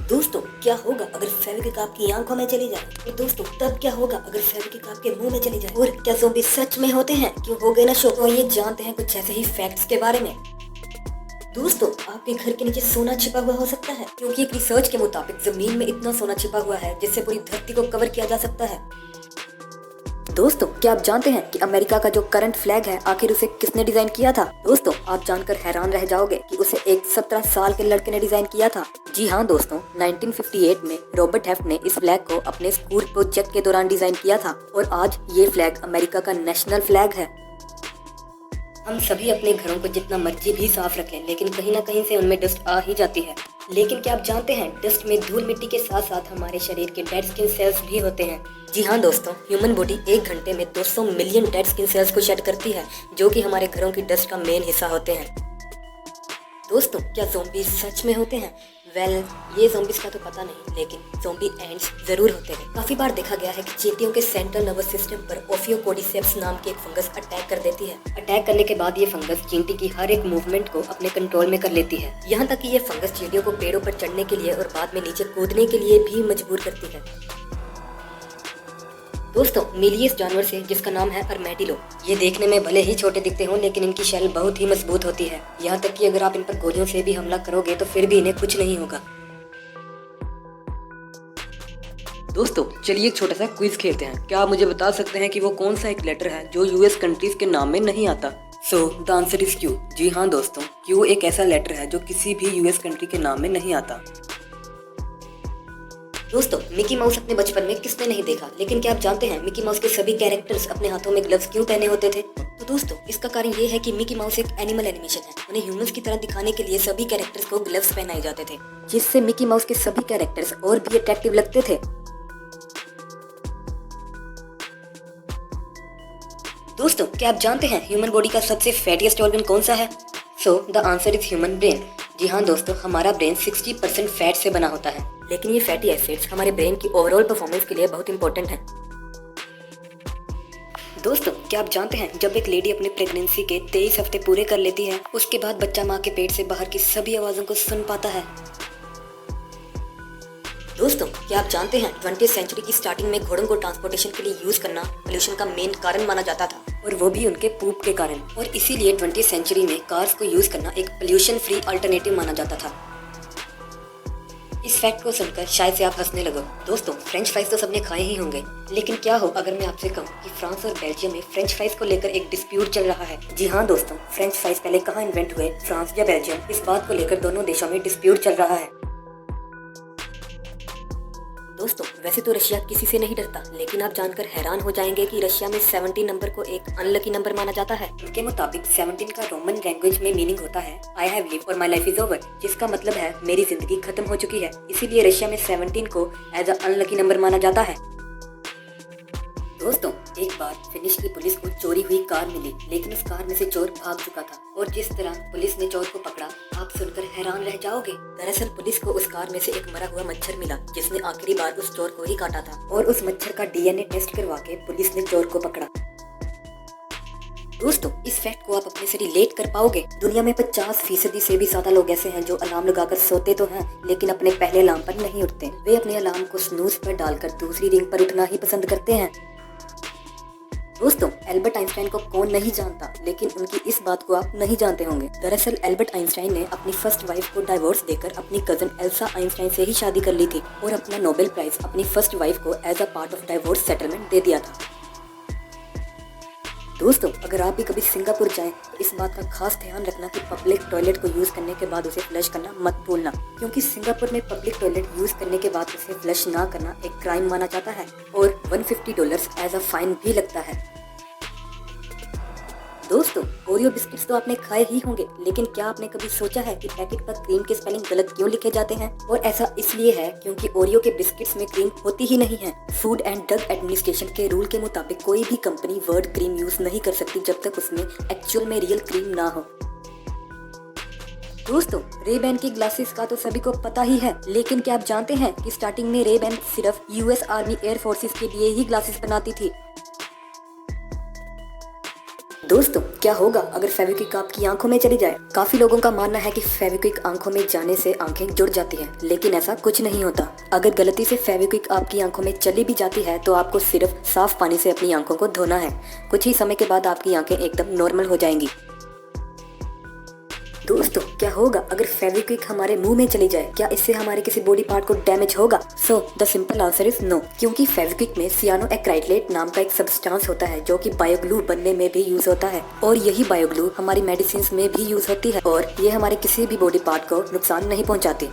दोस्तों क्या होगा अगर फेविक्विक आपकी आंखों में चली जाए? और दोस्तों तब क्या होगा अगर फेविक्विक आपके मुंह में चली जाए? और क्या ज़ॉम्बी सच में होते हैं? क्यों हो गए ना शो? तो ये जानते हैं कुछ ऐसे ही फैक्ट्स के बारे में। दोस्तों आपके घर के नीचे सोना छिपा हुआ हो सकता है, क्योंकि एक रिसर्च के मुताबिक जमीन में इतना सोना छिपा हुआ है जिससे पूरी धरती को कवर किया जा सकता है। दोस्तों क्या आप जानते हैं कि अमेरिका का जो करंट फ्लैग है आखिर उसे किसने डिजाइन किया था? दोस्तों आप जानकर हैरान रह जाओगे कि उसे एक 17 साल के लड़के ने डिजाइन किया था। जी हाँ दोस्तों, 1958 में रॉबर्ट हेफ्ट ने इस फ्लैग को अपने स्कूल प्रोजेक्ट के दौरान डिजाइन किया था और आज ये फ्लैग अमेरिका का नेशनल फ्लैग है। हम सभी अपने घरों को जितना मर्जी भी साफ रखें, लेकिन कहीं ना कहीं से उनमें डस्ट आ ही जाती है। लेकिन क्या आप जानते हैं डस्ट में धूल मिट्टी के साथ साथ हमारे शरीर के डेड स्किन सेल्स भी होते हैं। जी हाँ दोस्तों, ह्यूमन बॉडी 1 घंटे में 200 मिलियन डेड स्किन सेल्स को शेड करती है, जो कि हमारे घरों की डस्ट का मेन हिस्सा होते हैं। दोस्तों क्या ज़ॉम्बी सच में होते हैं? ये ज़ॉम्बीज़ का तो पता नहीं, लेकिन ज़ॉम्बी एंड्स जरूर होते हैं। काफी बार देखा गया है कि चींटियों के सेंट्रल नर्वस सिस्टम पर ओफियोकोर्डिसेप्स नाम की एक फंगस अटैक कर देती है। अटैक करने के बाद ये फंगस चींटी की हर एक मूवमेंट को अपने कंट्रोल में कर लेती है। यहाँ तक कि ये फंगस चींटियों को पेड़ों पर चढ़ने के लिए और बाद में नीचे कूदने के लिए भी मजबूर करती है। दोस्तों मिलियस जानवर से जिसका नाम है अर्मैडिलो, ये देखने में भले ही छोटे दिखते हों लेकिन इनकी शैल बहुत ही मजबूत होती है। यहाँ तक कि अगर आप इन पर गोलियों से भी हमला करोगे तो फिर भी इन्हें कुछ नहीं होगा। दोस्तों चलिए एक छोटा सा क्विज खेलते हैं। क्या आप मुझे बता सकते हैं कि वो कौन सा एक लेटर है जो यूएस कंट्रीज के नाम में नहीं आता? So the answer is Q. जी हाँ दोस्तों, क्यू एक ऐसा लेटर है जो किसी भी यूएस कंट्री के नाम में नहीं आता। दोस्तों मिकी माउस अपने बचपन में किसने नहीं देखा, लेकिन क्या आप जानते हैं मिकी माउस के सभी कैरेक्टर्स अपने हाथों में ग्लव्स क्यों पहने होते थे? तो दोस्तों इसका कारण ये है कि मिकी माउस एक एनिमल एनिमेशन है। उन्हें ह्यूमंस की तरह दिखाने के लिए सभी कैरेक्टर्स को ग्लव्स पहनाए जाते थे, जिससे मिकी माउस के सभी कैरेक्टर्स और भी अट्रैक्टिव लगते थे। दोस्तों क्या आप जानते हैं ह्यूमन बॉडी का सबसे फैटीएस्ट ऑर्गन कौन सा है? So the answer is human brain. जी हाँ दोस्तों, हमारा ब्रेन 60% फैट से बना होता है, लेकिन ये फैटी एसिड्स हमारे ब्रेन की ओवरऑल परफॉर्मेंस के लिए बहुत इंपॉर्टेंट है। दोस्तों क्या आप जानते हैं जब एक लेडी अपनी प्रेगनेंसी के 23 हफ्ते पूरे कर लेती है, उसके बाद बच्चा माँ के पेट से बाहर की सभी आवाजों को सुन पाता है। दोस्तों क्या आप जानते हैं 20th सेंचुरी की स्टार्टिंग में घोड़ों को ट्रांसपोर्टेशन के लिए यूज करना पोल्यूशन का मेन कारण माना जाता था, और वो भी उनके पूप के कारण। और इसीलिए 20th सेंचुरी में कार्स को यूज करना एक पोल्यूशन फ्री अल्टरनेटिव माना जाता था। इस फैक्ट को सुनकर शायद से आप हंसने लगो। दोस्तों फ्रेंच फ्राइज तो सबने खाए ही होंगे, लेकिन क्या हो अगर मैं आपसे कहूँ कि फ्रांस और बेल्जियम में फ्रेंच फ्राइज को लेकर एक डिस्प्यूट चल रहा है। जी हाँ दोस्तों, फ्रेंच फ्राइज पहले कहाँ इन्वेंट हुए, फ्रांस या बेल्जियम, इस बात को लेकर दोनों देशों में डिस्प्यूट चल रहा है। दोस्तों वैसे तो रशिया किसी से नहीं डरता, लेकिन आप जानकर हैरान हो जाएंगे कि रशिया में 17 नंबर को एक अनलकी नंबर माना जाता है। इनके मुताबिक 17 का रोमन लैंग्वेज में मीनिंग होता है आई हैव लिव्ड और माई लाइफ इज ओवर, जिसका मतलब है मेरी जिंदगी खत्म हो चुकी है। इसीलिए रशिया में 17 को एज अ अनलकी नंबर माना जाता है। दोस्तों एक बार फिनिश की पुलिस को चोरी हुई कार मिली, लेकिन उस कार में से चोर भाग चुका था, और जिस तरह पुलिस ने चोर को पकड़ा आप सुनकर हैरान रह जाओगे। दरअसल पुलिस को उस कार में से एक मरा हुआ मच्छर मिला, जिसने आखिरी बार उस चोर को ही काटा था, और उस मच्छर का डीएनए टेस्ट करवा के पुलिस ने चोर को पकड़ा। दोस्तों इस फैक्ट को आप अपने से रिलेट कर पाओगे? दुनिया में 50% से भी ज्यादा लोग ऐसे हैं जो अलार्म लगाकर सोते तो हैं, लेकिन अपने पहले अलार्म पर नहीं उठते। वे अपने अलार्म को स्नूज पर डालकर दूसरी रिंग पर उठना ही पसंद करते हैं। दोस्तों एल्बर्ट आइंस्टाइन को कौन नहीं जानता, लेकिन उनकी इस बात को आप नहीं जानते होंगे। दरअसल एल्बर्ट आइंस्टाइन ने अपनी फर्स्ट वाइफ को डाइवोर्स देकर अपनी कजन एल्सा आइंस्टाइन से ही शादी कर ली थी, और अपना नोबेल प्राइज अपनी फर्स्ट वाइफ को as a part of divorce settlement दे दिया था। दोस्तों अगर आप भी कभी सिंगापुर जाएं तो इस बात का खास ध्यान रखना कि पब्लिक टॉयलेट को यूज करने के बाद उसे फ्लश करना मत भूलना, क्योंकि सिंगापुर में पब्लिक टॉयलेट यूज करने के बाद उसे फ्लश ना करना एक क्राइम माना जाता है, और $150 एज अ फाइन भी लगता है। दोस्तों ओरियो बिस्किट्स तो आपने खाए ही होंगे, लेकिन क्या आपने कभी सोचा है कि पैकेट पर क्रीम के स्पेलिंग गलत क्यों लिखे जाते हैं? और ऐसा इसलिए है क्योंकि ओरियो के बिस्किट्स में क्रीम होती ही नहीं है। फूड एंड ड्रग एडमिनिस्ट्रेशन के रूल के मुताबिक कोई भी कंपनी वर्ड क्रीम यूज नहीं कर सकती जब तक उसमें एक्चुअल में रियल क्रीम ना हो। दोस्तों रे-बैन की ग्लासेस का तो सभी को पता ही है, लेकिन क्या आप जानते हैं कि स्टार्टिंग में रे-बैन सिर्फ यूएस आर्मी एयर फोर्सेस के लिए ही ग्लासेस बनाती थी। दोस्तों क्या होगा अगर फेविक्विक आपकी आंखों में चली जाए? काफी लोगों का मानना है कि फेविक्विक आंखों में जाने से आंखें जुड़ जाती हैं, लेकिन ऐसा कुछ नहीं होता। अगर गलती से फेविक्विक आपकी आंखों में चली भी जाती है तो आपको सिर्फ साफ पानी से अपनी आंखों को धोना है। कुछ ही समय के बाद आपकी आंखें एकदम नॉर्मल हो जाएंगी। दोस्तों क्या होगा अगर फेविक्विक हमारे मुंह में चली जाए? क्या इससे हमारे किसी बॉडी पार्ट को डैमेज होगा? So the simple answer is no, क्योंकि फेविक्विक में सियानोएक्राइलेट नाम का एक सब्सटेंस होता है जो कि बायोग्लू बनने में भी यूज होता है, और यही बायोग्लू हमारी मेडिसिन में भी यूज होती है और ये हमारे किसी भी बॉडी पार्ट को नुकसान नहीं पहुंचाती।